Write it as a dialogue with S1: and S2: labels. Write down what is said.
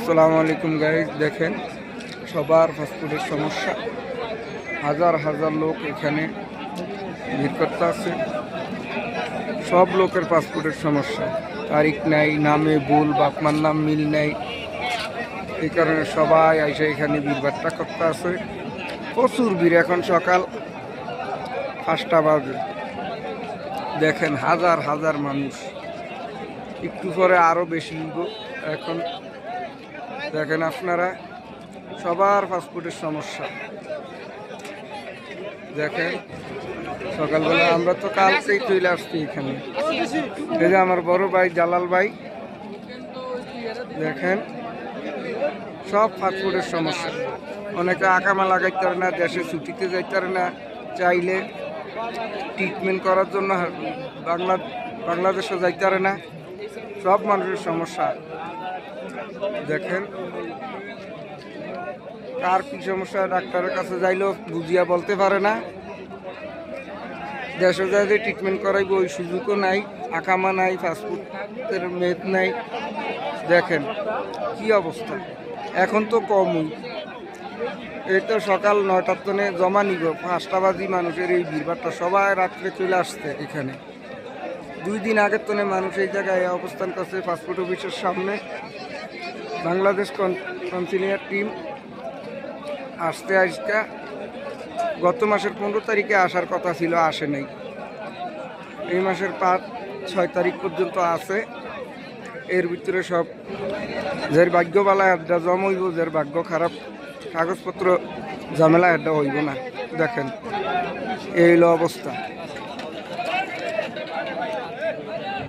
S1: আসসালামু আলাইকুম গাইস, দেখেন সবার পাসপোর্টের সমস্যা। হাজার হাজার লোক এখানে ভিড় করতে আছে। সব লোকের পাসপোর্টের সমস্যা, তারিখ নাই, নামে ভুল, বাপমার নাম মিল নেই। এই কারণে সবাই এসে এখানে ভিড়ভাট্টা করতে আছে। প্রচুর ভিড়, এখন সকাল 5টা বাজে। দেখেন হাজার হাজার মানুষ, একটু পরে আরও বেশি হইব। এখন দেখেন আপনারা সবার পাসপোর্টের সমস্যা। দেখেন সকালবেলা আমরা তো কালকেই চলে আসছি এখানে। এই যে আমার বড় ভাই জালাল ভাই, দেখেন সব পাসপোর্টের সমস্যা। অনেকে আকামা লাগাইতে পারে না, দেশে ছুটিতে যাইতে পারে না, চাইলে ট্রিটমেন্ট করার জন্য বাংলাদেশে যাইতে পারে না। সব মানুষের সমস্যা। দেখেন কার কি সমস্যা, ডাক্তারের কাছে যাইলেও বুঝিয়া বলতে পারে না। দেশে যাই যে ট্রিটমেন্ট করাইব ওই সুযোগও নাই, আকামা নাই, পাসপোর্টের মেদ নাই। দেখেন কি অবস্থা। এখন তো কমই, এই তো সকাল 9টার তনে জমা নিব, 5টা বাজি মানুষের এই ভিড়ভাট্টা। সবাই রাত্রে চলে আসছে এখানে। 2 দিন আগের তনে মানুষ এই জায়গায় অবস্থান করছে পাসপোর্ট অফিসের সামনে। বাংলাদেশ কনসিলিয়ার টিম আসতে গত মাসের 15 তারিখে আসার কথা ছিল, আসে নাই। এই মাসের 5-6 তারিখ পর্যন্ত আছে। এর ভিতরে সব যার ভাগ্যবালা আড্ডা জমা হইব, যার ভাগ্য খারাপ কাগজপত্র ঝামেলা আড্ডা হইব না। দেখেন এই হলো অবস্থা।